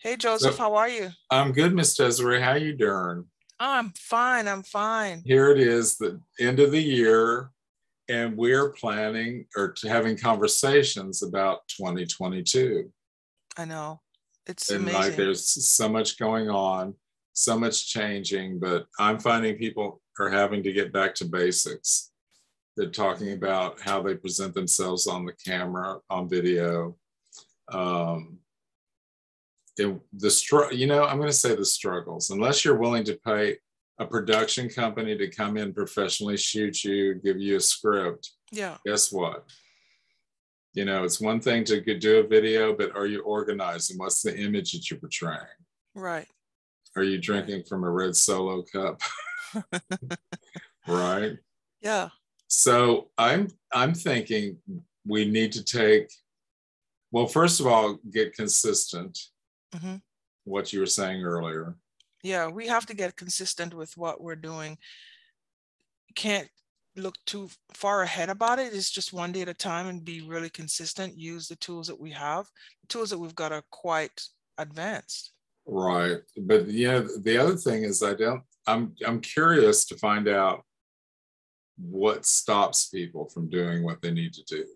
Hey Joseph, So how are you? I'm good, Miss Desiree. How you doing? I'm fine. I'm fine. Here it is, the end of the year, and we're planning having conversations about 2022. I know. It's And like amazing. there's so much going on, so much changing, but I'm finding people are having to get back to basics. They're talking Mhm. about how they present themselves on the camera, on video. Um, I'm going to say the struggles. Unless you're willing to pay a production company to come in professionally shoot you, give you a script, Yeah, guess what? It's one thing to do a video, but are you organizing? What's the image that you're portraying? right, Are you right. drinking from a red Solo cup? Right. Yeah. So I'm thinking we need to first of all, get consistent, hmm what you were saying earlier. Yeah, we have to get consistent with what we're doing. Can't look too far ahead about it. It's just one day at a time and be really consistent. Use the tools that we have. The tools that we've got are quite advanced. Right. But the other thing is I'm curious to find out what stops people from doing what they need to do.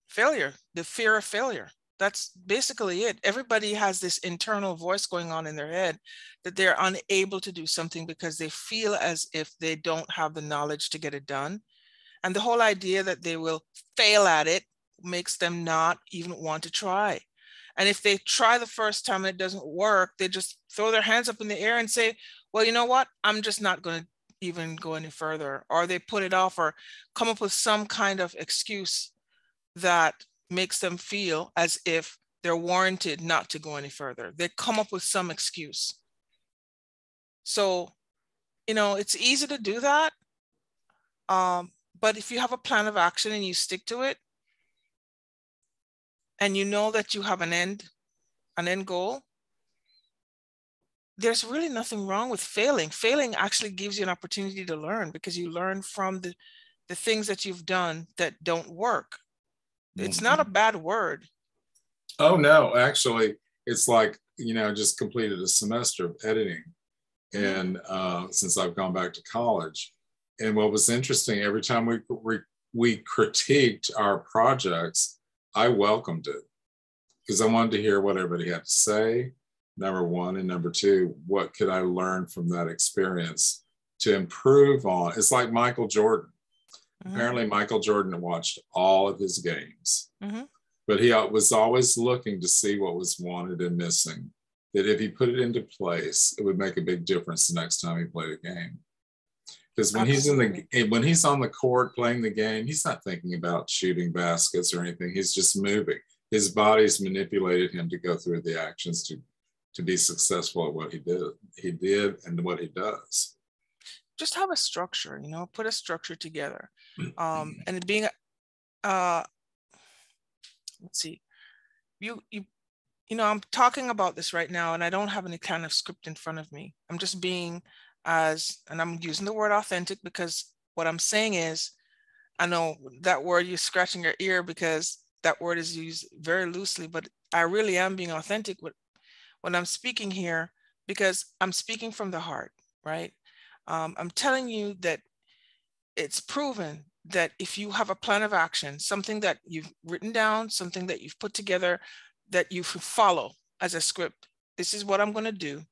Failure, the fear of failure. That's basically it. Everybody has this internal voice going on in their head that they're unable to do something because they feel as if they don't have the knowledge to get it done. And the whole idea that they will fail at it makes them not even want to try. And if they try the first time and it doesn't work, they just throw their hands up in the air and say, well, you know what? I'm just not going to even go any further. Or they put it off or come up with some kind of excuse that makes them feel as if they're warranted not to go any further. They come up with some excuse. So, it's easy to do that. But if you have a plan of action and you stick to it, and you know that you have an end goal, there's really nothing wrong with failing. Failing actually gives you an opportunity to learn because you learn from the things that you've done that don't work. It's not a Mhm. bad word. Oh no, actually, it's like just completed a semester of editing, Mm-hmm. and since I've gone back to college, and what was interesting, every time we critiqued our projects, I welcomed it because I wanted to hear what everybody had to say. Number one, and number two, what could I learn from that experience to improve on? It's like Michael Jordan. Mm-hmm. Apparently, Michael Jordan watched all of his games, Mm-hmm. but he was always looking to see what was wanted and missing. That if he put it into place, it would make a big difference the next time he played a game. Because Absolutely. when he's on the court playing the game, he's not thinking about shooting baskets or anything. He's just moving. His body's manipulated him to go through the actions to be successful at what he did. He did and what he does. Just have a structure, put a structure together. And it being uh let's see, you you I'm talking about this right now and I don't have any kind of script in front of me. I'm just being and I'm using the word authentic because what I'm saying is, I know that word, you're scratching your ear because that word is used very loosely, but I really am being authentic with when I'm speaking here because I'm speaking from the heart, right? I'm telling you that it's proven that if you have a plan of action, something that you've written down, something that you've put together, that you follow as a script, this is what I'm going to do.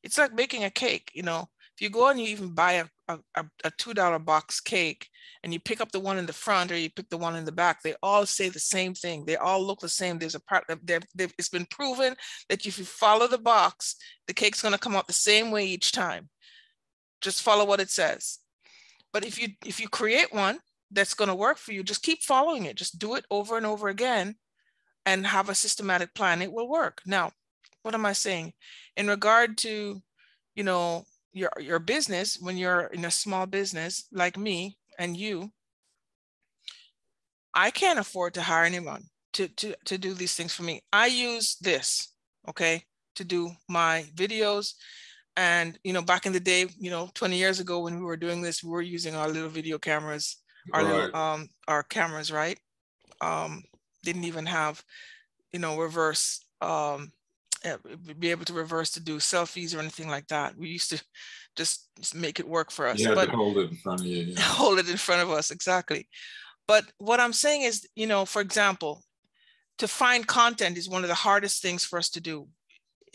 It's like baking a cake. If you go and you even buy a $2 box cake and you pick up the one in the front or you pick the one in the back, they all say the same thing. They all look the same. There's a part that it's been proven that if you follow the box, the cake's going to come out the same way each time. Just follow what it says. But if you create one that's going to work for you, just keep following it. Just do it over and over again and have a systematic plan. It will work. Now, what am I saying? In regard to, you know, your business, when you're in a small business like me and you, I can't afford to hire anyone to do these things for me. I use this, okay, to do my videos. And, back in the day, 20 years ago when we were doing this, we were using our little video cameras, Right. our cameras, right? Didn't even have, reverse be able to reverse to do selfies or anything like that. We used to just make it work for us. You had but to hold it in front of you. Yeah. Hold it in front of us, exactly. But what I'm saying is, for example, to find content is one of the hardest things for us to do.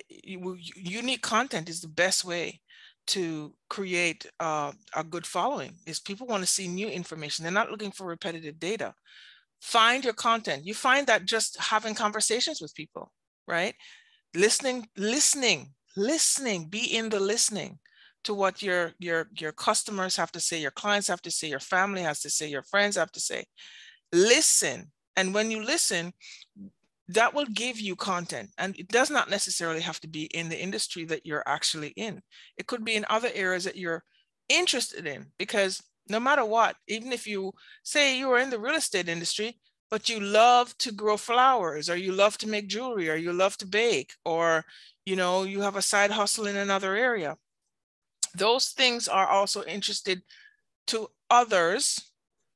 Unique content is the best way to create a good following. Is people want to see new information. They're not looking for repetitive data. Find your content. You find that just having conversations with people, right? Listening, be in the listening to what your customers have to say, your clients have to say, your family has to say, your friends have to say. Listen. And when you listen, that will give you content. And it does not necessarily have to be in the industry that you're actually in. It could be in other areas that you're interested in, because no matter what, even if you say you are in the real estate industry, but you love to grow flowers, or you love to make jewelry, or you love to bake, or, you have a side hustle in another area. Those things are also interested to others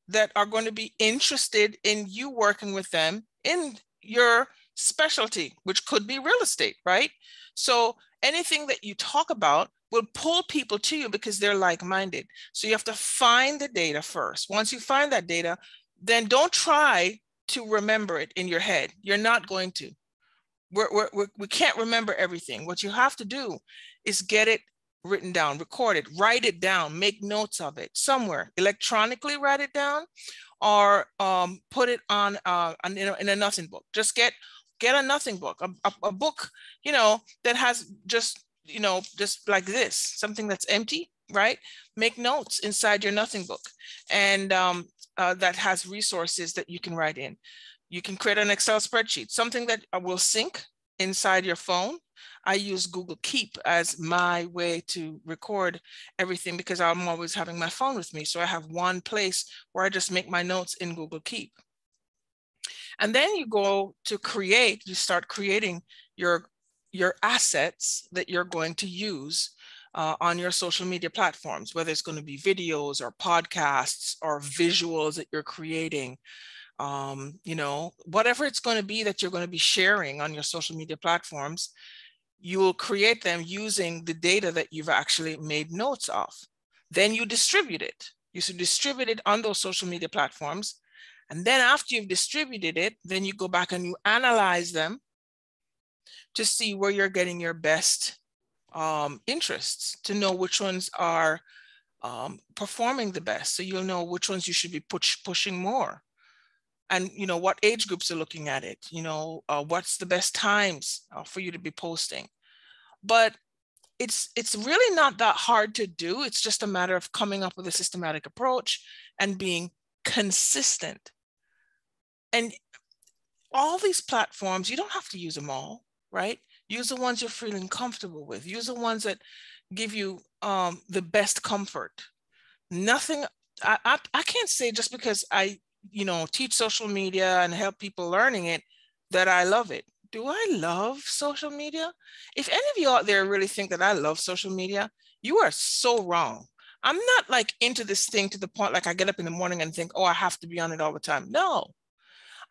that are going to be interested in you working with them in your specialty, which could be real estate, right? So anything that you talk about will pull people to you because they're like-minded. So you have to find the data first. Once you find that data, then don't try to remember it in your head. You're not going to. We can't remember everything. What you have to do is get it written down, record it, write it down, make notes of it somewhere, electronically write it down, or put it on in a nothing book. Just get a nothing book, a book, that has just like this, something that's empty, right? Make notes inside your nothing book, and that has resources that you can write in. You can create an Excel spreadsheet, something that will sync inside your phone. I use Google Keep as my way to record everything because I'm always having my phone with me. So I have one place where I just make my notes in Google Keep. And then you go to create, you start creating your assets that you're going to use on your social media platforms, whether it's going to be videos or podcasts or visuals that you're creating. Whatever it's going to be that you're going to be sharing on your social media platforms, you will create them using the data that you've actually made notes of. Then you distribute it. You should distribute it on those social media platforms. And then after you've distributed it, then you go back and you analyze them to see where you're getting your best interests, to know which ones are performing the best. So you'll know which ones you should be pushing more. And what age groups are looking at it, what's the best times for you to be posting. But it's really not that hard to do. It's just a matter of coming up with a systematic approach and being consistent. And all these platforms, you don't have to use them all, right? Use the ones you're feeling comfortable with. Use the ones that give you the best comfort. Nothing, I can't say just because I teach social media and help people learning it that I love it. Do I love social media? If any of you out there really think that I love social media, you are so wrong. I'm not like into this thing to the point like I get up in the morning and think, oh, I have to be on it all the time. No,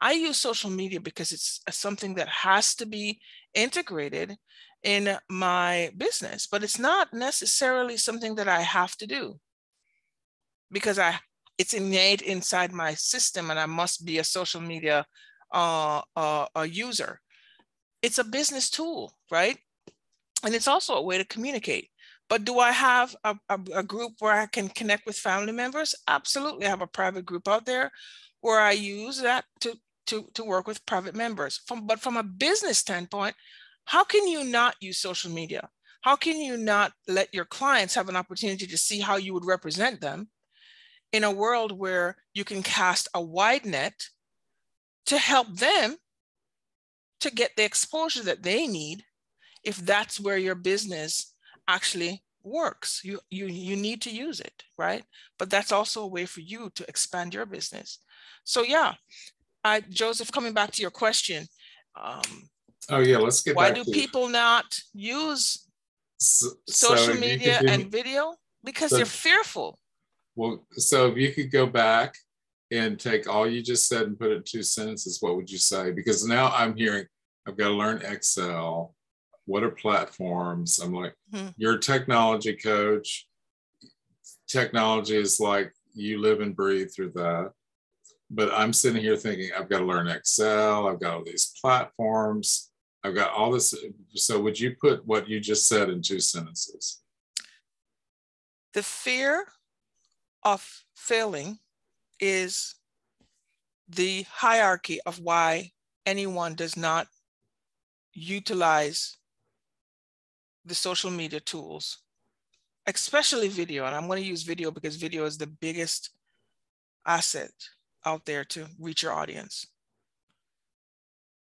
I use social media because it's something that has to be integrated in my business, but it's not necessarily something that I have to do because it's innate inside my system and I must be a social media a user. It's a business tool, right? And it's also a way to communicate. But do I have a group where I can connect with family members? Absolutely. I have a private group out there where I use that to work with private members. But from a business standpoint, how can you not use social media? How can you not let your clients have an opportunity to see how you would represent them in a world where you can cast a wide net to help them to get the exposure that they need if that's where your business actually works? You need to use it, right? But that's also a way for you to expand your business. So yeah, Joseph, coming back to your question. Oh yeah, let's get why back do to people not use social media and video? Because they're fearful. Well, so if you could go back and take all you just said and put it in 2 sentences, what would you say? Because now I'm hearing I've got to learn Excel. what are platforms? I'm like, Mm-hmm. you're a technology coach. Technology is like you live and breathe through that. But I'm sitting here thinking, I've got to learn Excel. I've got all these platforms. I've got all this. So would you put what you just said in 2 sentences? The fear of failing is the hierarchy of why anyone does not utilize the social media tools, especially video. And I'm going to use video because video is the biggest asset out there to reach your audience.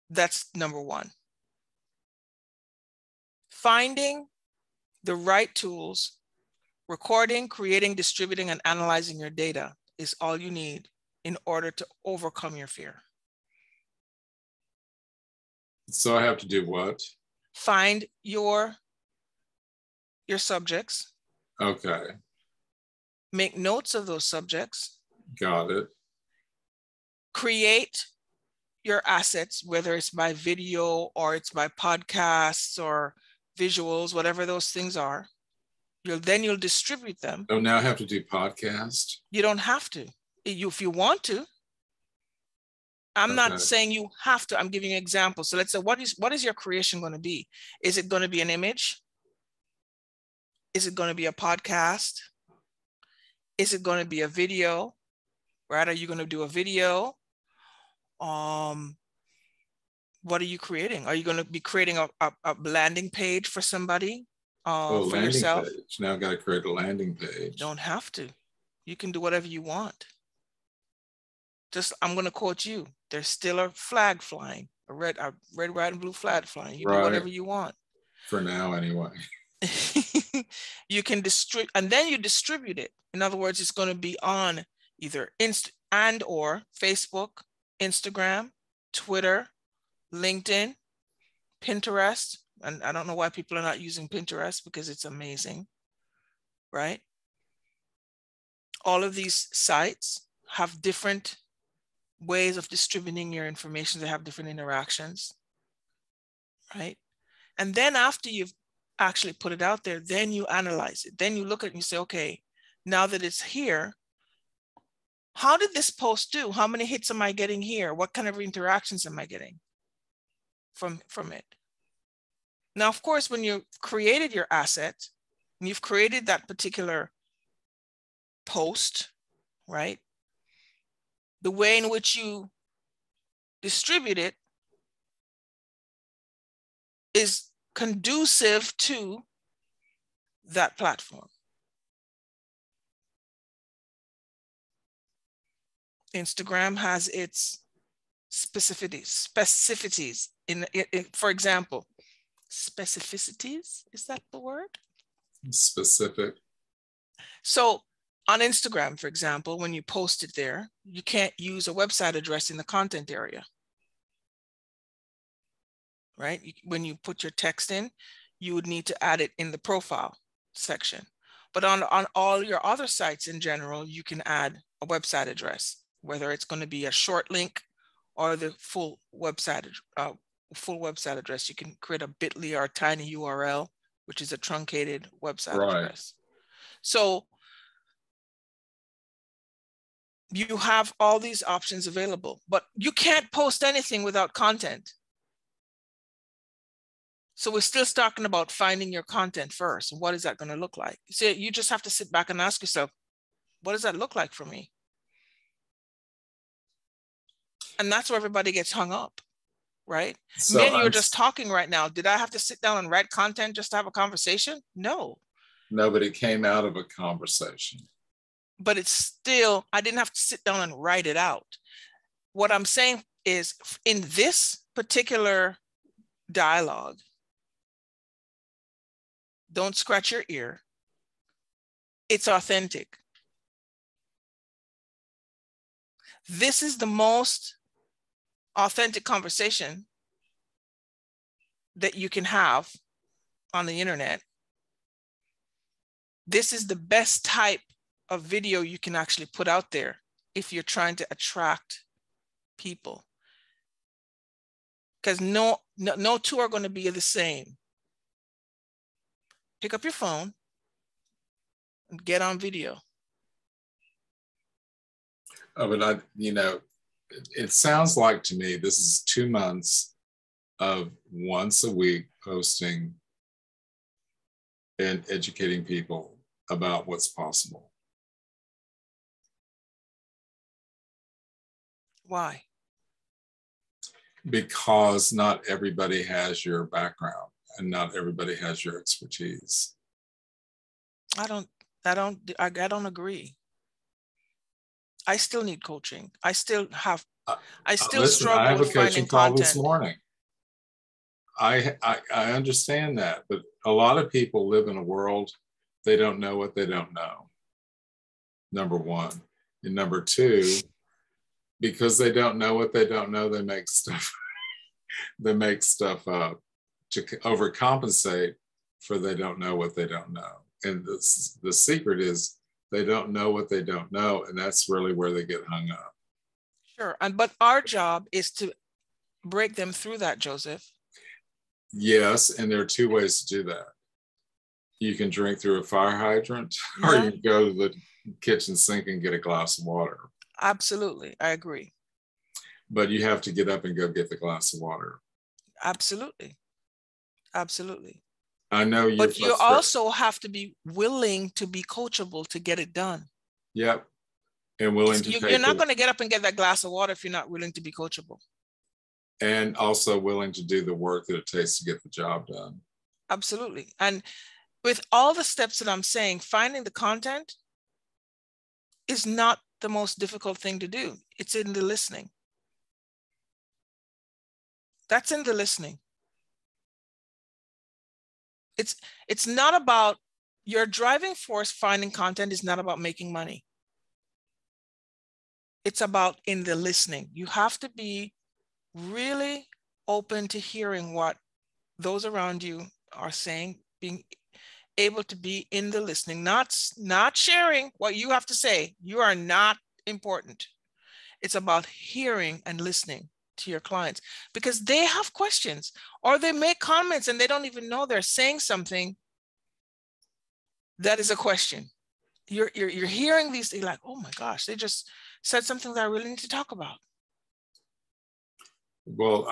That's number one. Finding the right tools, recording, creating, distributing, and analyzing your data is all you need in order to overcome your fear. So I have to do what? Find your subjects. Okay. Make notes of those subjects. Got it. Create your assets, whether it's by video or it's by podcasts or visuals, whatever those things are. You'll distribute them. Oh, now I have to do podcast? You don't have to. If you want to. I'm not saying you have to. I'm giving you examples. So let's say, what is your creation going to be? Is it going to be an image? Is it going to be a podcast? Is it going to be a video? Right? Are you going to do a video? What are you creating? Are you going to be creating a landing page for somebody? For yourself? Page. Now I've got to create a landing page. You don't have to. You can do whatever you want. I'm going to quote you. There's still a flag flying, a red, white, and blue flag flying. You do whatever you want. For now, anyway. You can distribute, and then you distribute it. In other words, it's going to be on either or Facebook, Instagram, Twitter, LinkedIn, Pinterest. And I don't know why people are not using Pinterest because it's amazing, right? All of these sites have different ways of distributing your information. They have different interactions, right? And then after you've actually put it out there, then you analyze it. Then you look at it and you say, okay, now that it's here, how did this post do? How many hits am I getting here? What kind of interactions am I getting from it? Now, of course, when you've created your asset and you've created that particular post, right? The way in which you distribute it is conducive to that platform. Instagram has its specificities. For example, specificities, is that the word? Specific. So on Instagram, for example, when you post it there, you can't use a website address in the content area, right? When you put your text in, you would need to add it in the profile section. But on all your other sites in general, you can add a website address, whether it's going to be a short link or the full website address. You can create a bit.ly or a tiny URL, which is a truncated website address. So you have all these options available, but you can't post anything without content. So we're still talking about finding your content first. What is that going to look like? So you just have to sit back and ask yourself, what does that look like for me? And that's where everybody gets hung up, right? So then you're just talking right now. Did I have to sit down and write content just to have a conversation? No. No, but it came out of a conversation. But it's still, I didn't have to sit down and write it out. What I'm saying is, in this particular dialogue, don't scratch your ear. It's authentic. This is the most authentic conversation that you can have on the internet. This is the best type of video you can actually put out there if you're trying to attract people. Because no two are going to be the same. pick up your phone and get on video. Oh, but it sounds like to me, this is 2 months of once a week posting and educating people about what's possible. Why? Because not everybody has your background and not everybody has your expertise. I don't agree. I still need coaching. I still Listen, struggle I have with a finding coaching call content. this morning. I understand that, but a lot of people live in a world, they don't know what they don't know. Number one. And number two, because they don't know what they don't know, they make stuff up to overcompensate for they don't know what they don't know. And the secret is they don't know what they don't know, and that's really where they get hung up. Sure, but our job is to break them through that, Joseph. Yes, and there are two ways to do that. You can drink through a fire hydrant, or you can go to the kitchen sink and get a glass of water. Absolutely, I agree. But you have to get up and go get the glass of water. Absolutely. Absolutely. I know you're But you also have to be willing to be coachable to get it done. Yep. And willing to you're not going to get up and get that glass of water if you're not willing to be coachable. And also willing to do the work that it takes to get the job done. Absolutely. And with all the steps that I'm saying, finding the content is not the most difficult thing to do. It's in the listening. That's in the listening. It's not about your driving force. Finding content is not about making money. It's about in the listening. You have to be really open to hearing what those around you are saying, being able to be in the listening, not sharing what you have to say. You are not important. It's about hearing and listening to your clients because they have questions or they make comments and they don't even know they're saying something that is a question. You're hearing these things like, oh my gosh, they just said something that I really need to talk about. Well,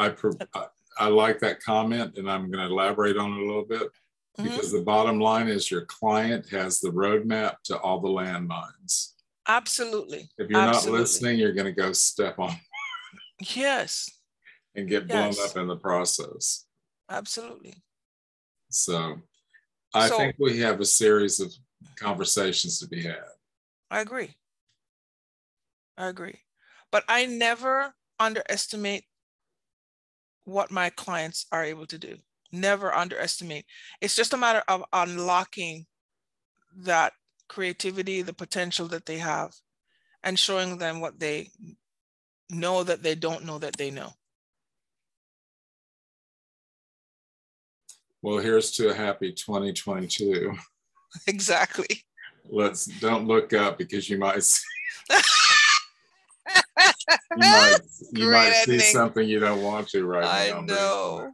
I like that comment, and I'm going to elaborate on it a little bit, because the bottom line is your client has the roadmap to all the landmines. Absolutely. If you're not listening, you're going to go step on. Yes. And get blown up in the process. Absolutely. So I think we have a series of conversations to be had. I agree. But I never underestimate what my clients are able to do. Never underestimate. It's just a matter of unlocking that creativity, the potential that they have, and showing them what they know that they don't know that they know. Well, here's to a happy 2022. Exactly. Don't look up, because you might see, you might see something you don't want to right now. I know.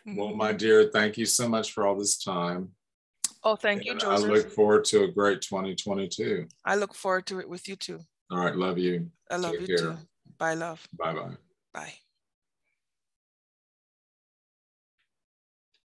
Well, my dear, thank you so much for all this time. Oh, thank you, Joseph. I look forward to a great 2022. I look forward to it with you too. All right. Love you. I love you too. Bye, love. Bye-bye. Bye.